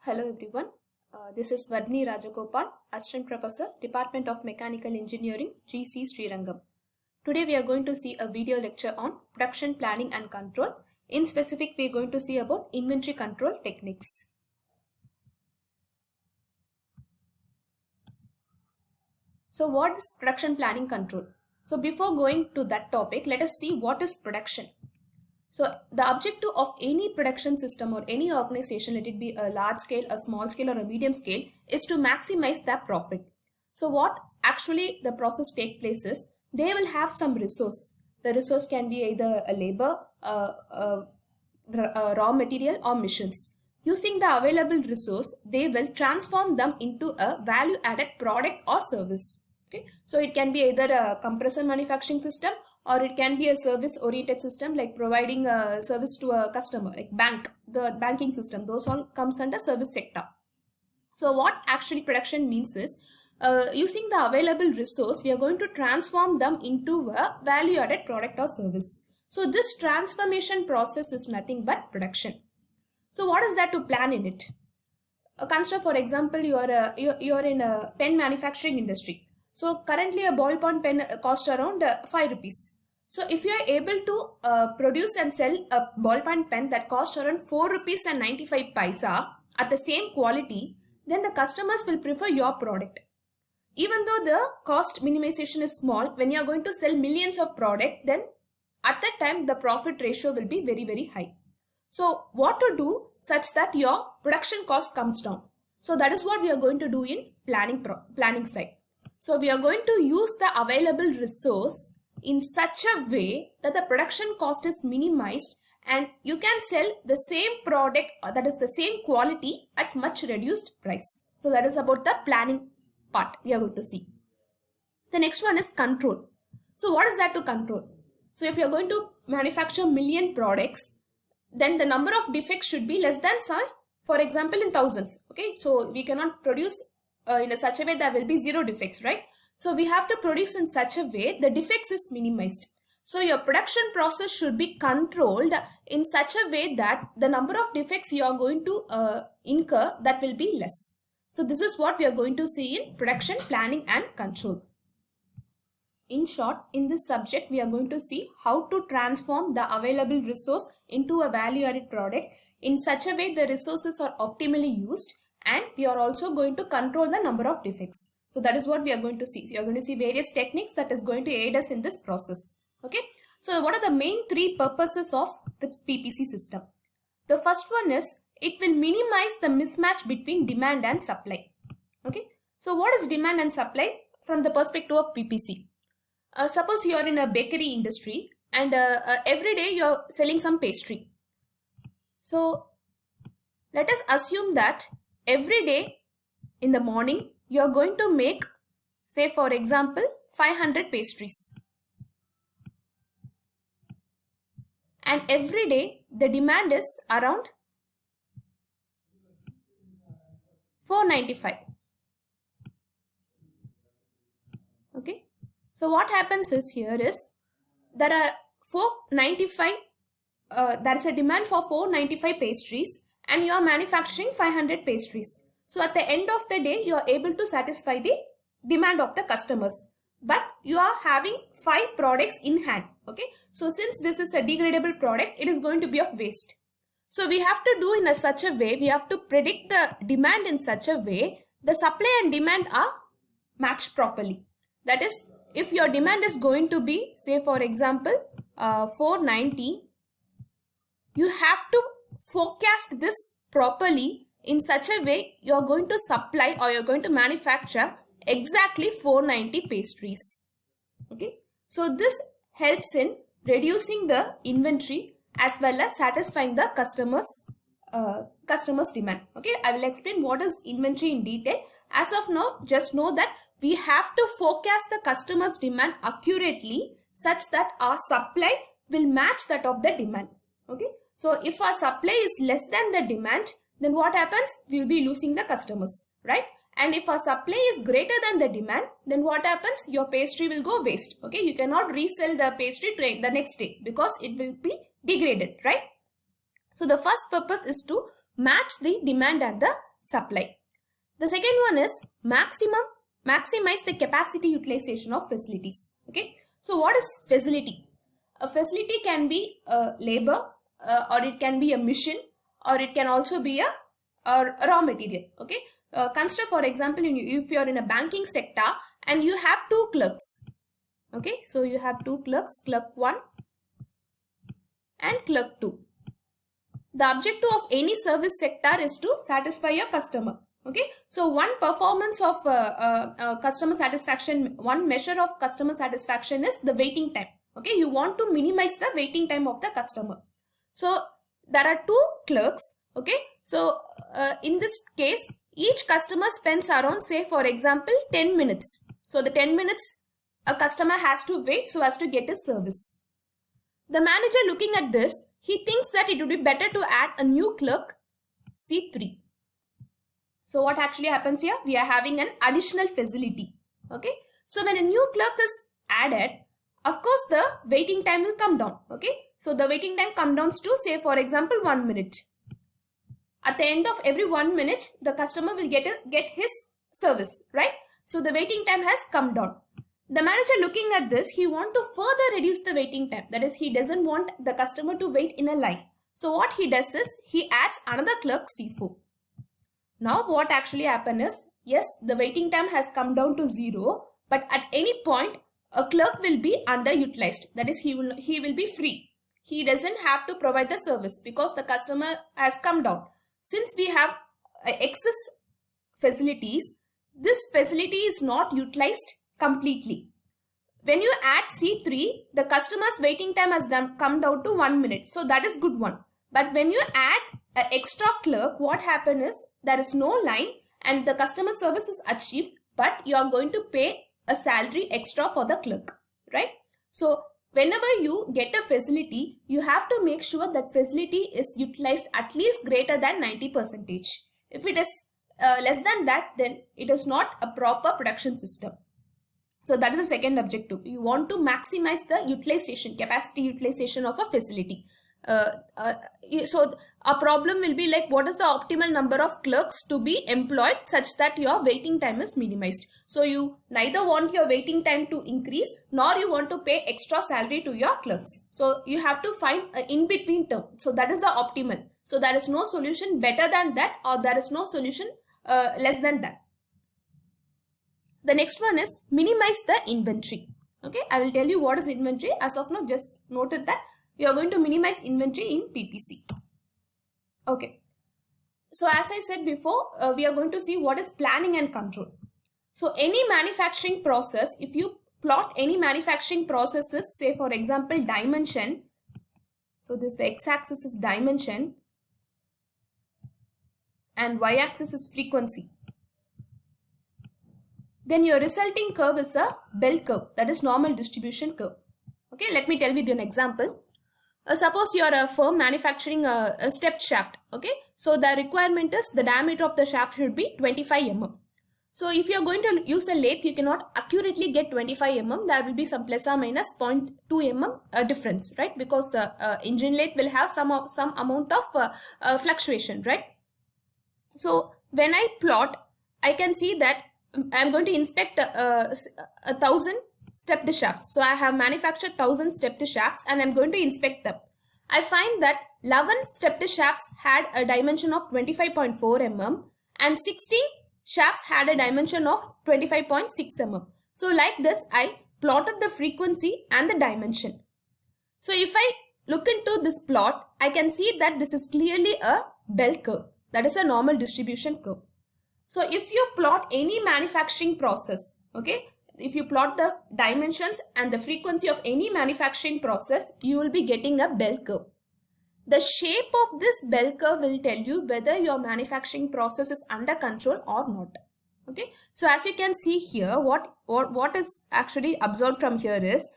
Hello everyone, this is Vardhini Rajagopal, Assistant Professor, Department of Mechanical Engineering, GC Srirangam. Today we are going to see a video lecture on production planning and control. In specific, we are going to see about inventory control techniques. So what is production planning control? So before going to that topic, let us see what is production. So the objective of any production system or any organization, let it be a large scale, a small scale or a medium scale, is to maximize their profit. So what actually the process take place is, they will have some resource. The resource can be either a labor, raw material or machines. Using the available resource, they will transform them into a value added product or service. Okay, so it can be either a compressor manufacturing system, or it can be a service oriented system like providing a service to a customer, like the banking system. Those all comes under service sector. So what actually production means is, using the available resource, we are going to transform them into a value added product or service. So this transformation process is nothing but production. So what is there to plan in it? Consider, for example, you are in a pen manufacturing industry. So currently a ballpoint pen costs around 5 rupees. So if you are able to produce and sell a ballpoint pen that costs around 4 rupees and 95 paisa at the same quality, then the customers will prefer your product. Even though the cost minimization is small, when you are going to sell millions of product, then at that time the profit ratio will be very, very high. So what to do such that your production cost comes down? So that is what we are going to do in planning side. So we are going to use the available resource in such a way that the production cost is minimized and you can sell the same product, that is the same quality, at much reduced price. So that is about the planning part we are going to see. The next one is control. So what is that to control? So if you are going to manufacture million products, then the number of defects should be less than, for example, in thousands. Okay, so we cannot produce in such a way there will be zero defects, right? So we have to produce in such a way the defects is minimized. So your production process should be controlled in such a way that the number of defects you are going to incur, that will be less. So this is what we are going to see in production planning and control. In short, in this subject, we are going to see how to transform the available resource into a value-added product in such a way the resources are optimally used, and we are also going to control the number of defects. So that is what we are going to see. So you are going to see various techniques that is going to aid us in this process. Okay. So what are the main three purposes of the PPC system? The first one is, it will minimize the mismatch between demand and supply. Okay. So what is demand and supply from the perspective of PPC? Suppose you are in a bakery industry and every day you are selling some pastry. So let us assume that every day in the morning you are going to make, say for example, 500 pastries. And every day the demand is around 495. Okay. So what happens is, here is, there are 495, there is a demand for 495 pastries and you are manufacturing 500 pastries. So at the end of the day, you are able to satisfy the demand of the customers, but you are having 5 products in hand. Okay. So since this is a degradable product, it is going to be of waste. So we have to do in such a way, we have to predict the demand in such a way the supply and demand are matched properly. That is, if your demand is going to be, say for example, 490, you have to forecast this properly in such a way you are going to supply or you are going to manufacture exactly 490 pastries. Okay. So this helps in reducing the inventory as well as satisfying the customers demand. Okay. I will explain what is inventory in detail. As of now, just know that we have to forecast the customer's demand accurately such that our supply will match that of the demand. Okay. So if our supply is less than the demand, then what happens? We will be losing the customers, right? And if our supply is greater than the demand, then what happens? Your pastry will go waste. Okay. You cannot resell the pastry to the next day because it will be degraded, right? So the first purpose is to match the demand and the supply. The second one is maximize the capacity utilization of facilities. Okay, so what is facility? A facility can be a labor, or it can be a mission, or it can also be a raw material. Okay, consider for example, if you are in a banking sector and you have two clerks. Okay, so you have two clerks, clerk 1 and clerk 2. The objective of any service sector is to satisfy your customer. Okay, so one performance of customer satisfaction, one measure of customer satisfaction is the waiting time. Okay, you want to minimize the waiting time of the customer. So there are two clerks. Okay, so in this case, each customer spends around, say for example, 10 minutes. So the 10 minutes a customer has to wait so as to get his service. The manager looking at this, he thinks that it would be better to add a new clerk, C3. So what actually happens here? We are having an additional facility. Okay, so when a new clerk is added, of course the waiting time will come down. Okay, so the waiting time comes down to, say for example, 1 minute. At the end of every 1 minute, the customer will get his service, right? So the waiting time has come down. The manager looking at this, he wants to further reduce the waiting time. That is, he doesn't want the customer to wait in a line. So what he does is, he adds another clerk, C4. Now what actually happens is, yes, the waiting time has come down to 0, but at any point, a clerk will be underutilized. That is, he will be free. He doesn't have to provide the service because the customer has come down. Since we have excess facilities, this facility is not utilized completely. When you add C3, the customer's waiting time has come down to 1 minute. So that is good one. But when you add an extra clerk, what happens is, there is no line and the customer service is achieved, but you are going to pay a salary extra for the clerk, right? So whenever you get a facility, you have to make sure that facility is utilized at least greater than 90%. If it is less than that, then it is not a proper production system. So that is the second objective. You want to maximize the utilization, capacity utilization of a facility. So a problem will be like, what is the optimal number of clerks to be employed such that your waiting time is minimized. So you neither want your waiting time to increase, nor you want to pay extra salary to your clerks. So you have to find an in-between term. So that is the optimal. So there is no solution better than that, or there is no solution less than that. The next one is minimize the inventory. Okay, I will tell you what is inventory. As of now, just noted that you are going to minimize inventory in PPC. Okay, so as I said before, we are going to see what is planning and control. So any manufacturing process, if you plot any manufacturing processes, say for example dimension, so this the x-axis is dimension and y-axis is frequency, then your resulting curve is a bell curve, that is normal distribution curve. Okay, let me tell you an example. Suppose you are a firm manufacturing a stepped shaft. Okay, so the requirement is the diameter of the shaft should be 25 mm. So if you are going to use a lathe, you cannot accurately get 25 mm. There will be some plus or minus 0.2 mm difference, right? Because engine lathe will have some amount of fluctuation, right? So when I plot, I can see that I am going to inspect 1,000 stepped shafts. So I have manufactured 1,000 stepped shafts and I am going to inspect them. I find that 11 stepped shafts had a dimension of 25.4 mm and 16 shafts had a dimension of 25.6 mm. So like this, I plotted the frequency and the dimension. So if I look into this plot, I can see that this is clearly a bell curve. That is a normal distribution curve. So if you plot any manufacturing process, okay, if you plot the dimensions and the frequency of any manufacturing process, you will be getting a bell curve. The shape of this bell curve will tell you whether your manufacturing process is under control or not. Okay, so as you can see here, what is actually observed from here is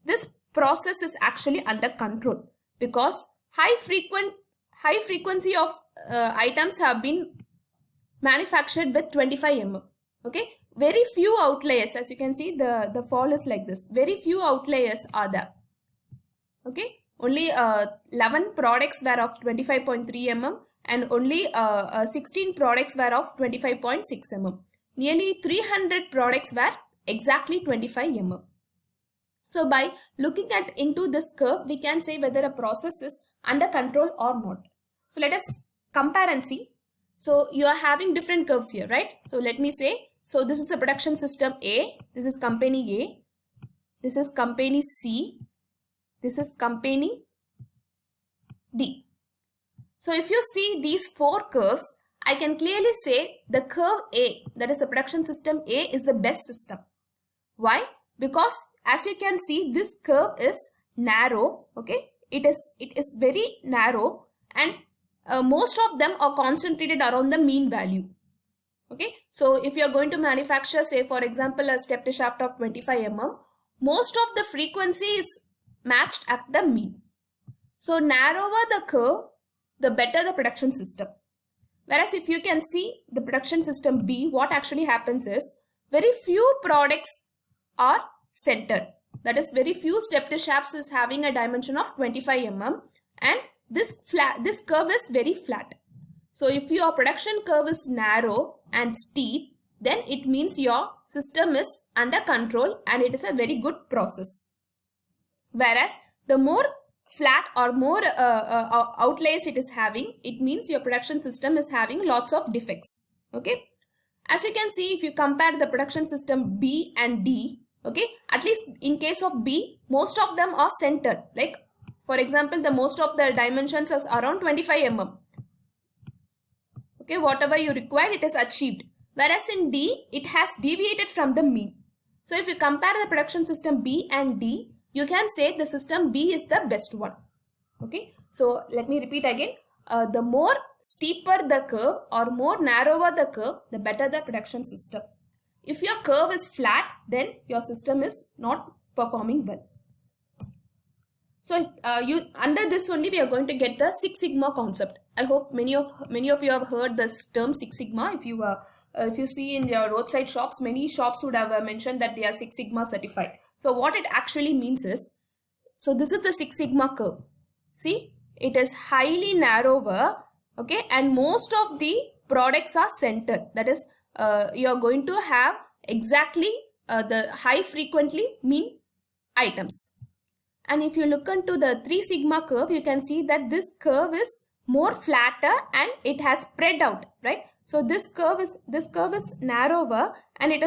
this process is actually under control because high frequency of items have been manufactured with 25 mm. Okay, very few outliers. As you can see, the fall is like this. Very few outliers are there. Okay, only 11 products were of 25.3 mm and only 16 products were of 25.6 mm. Nearly 300 products were exactly 25 mm. So by looking at into this curve, we can say whether a process is under control or not. So let us compare and see. So you are having different curves here, right? So let me say, so this is the production system A, this is company A, this is company C, this is company D. So if you see these four curves, I can clearly say the curve A, that is the production system A, is the best system. Why? Because as you can see, this curve is narrow. Okay, it is very narrow, and most of them are concentrated around the mean value. Okay, so if you are going to manufacture, say for example, a step to shaft of 25 mm, most of the frequency is matched at the mean. So narrower the curve, the better the production system. Whereas if you can see the production system B, what actually happens is very few products are centered. That is, very few step to shafts is having a dimension of 25 mm, and this curve is very flat. So if your production curve is narrow and steep, then it means your system is under control and it is a very good process. Whereas the more flat or more outlays it is having, it means your production system is having lots of defects. Okay. As you can see, if you compare the production system B and D, okay, at least in case of B, most of them are centered. Like for example, the most of the dimensions is around 25 mm. Okay, whatever you require, it is achieved. Whereas in D, it has deviated from the mean. So if you compare the production system B and D, you can say the system B is the best one. Okay, so let me repeat again. The more steeper the curve or more narrower the curve, the better the production system. If your curve is flat, then your system is not performing well. So under this only we are going to get the Six Sigma concept. I hope many of you have heard this term Six Sigma. If you see in your roadside shops, many shops would have mentioned that they are Six Sigma certified. So what it actually means is, so this is the Six Sigma curve. See, it is highly narrower, okay, and most of the products are centered. That is, you are going to have exactly the high frequently mean items. And if you look into the 3 sigma curve, you can see that this curve is more flatter and it has spread out, right? So this curve is narrower and it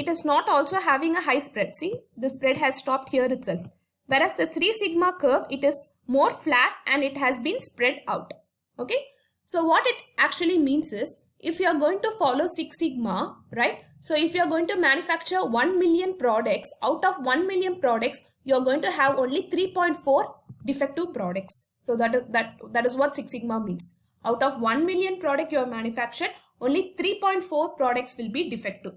is not also having a high spread. See, the spread has stopped here itself. Whereas the 3 sigma curve, it is more flat and it has been spread out. Okay. So what it actually means is, if you are going to follow 6 sigma, right? So if you are going to manufacture 1 million products, out of 1 million products, you are going to have only 3.4 defective products. So that is what 6 sigma means. Out of 1 million product you have manufactured, only 3.4 products will be defective.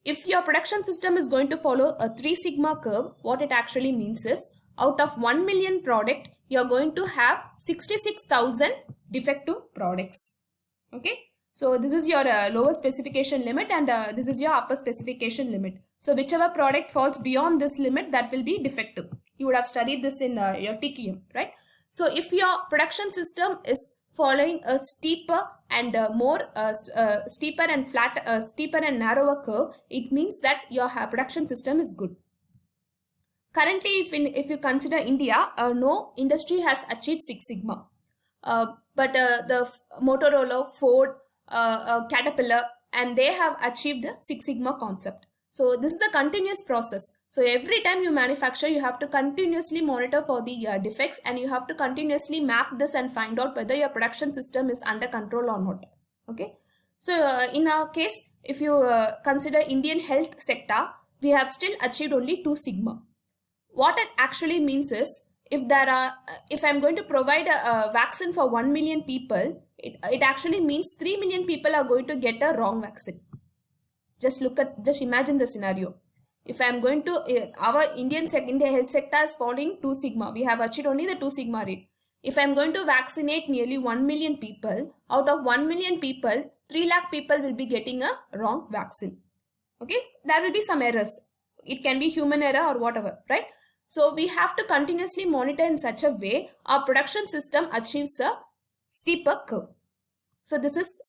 If your production system is going to follow a 3 sigma curve, what it actually means is, out of 1 million product, you are going to have 66,000 defective products. Okay. So this is your lower specification limit and this is your upper specification limit. So whichever product falls beyond this limit, that will be defective. You would have studied this in your TQM, right? So if your production system is following a steeper and steeper and narrower curve, it means that your production system is good. Currently, if you consider India, no industry has achieved 6 sigma. But the Motorola, Ford, Caterpillar, and they have achieved the 6 sigma concept. So this is a continuous process. So every time you manufacture, you have to continuously monitor for the defects, and you have to continuously map this and find out whether your production system is under control or not. Okay. So in our case, if you consider Indian health sector, we have still achieved only 2 sigma. What it actually means is, if I'm going to provide a vaccine for 1 million people, it actually means 3 million people are going to get a wrong vaccine. Just imagine the scenario. If I'm going to, our India health sector is following 2 sigma. We have achieved only the 2 sigma rate. If I'm going to vaccinate nearly 1 million people, out of 1 million people, 3 lakh people will be getting a wrong vaccine. Okay, there will be some errors. It can be human error or whatever, right? So we have to continuously monitor in such a way our production system achieves a steeper curve. So this is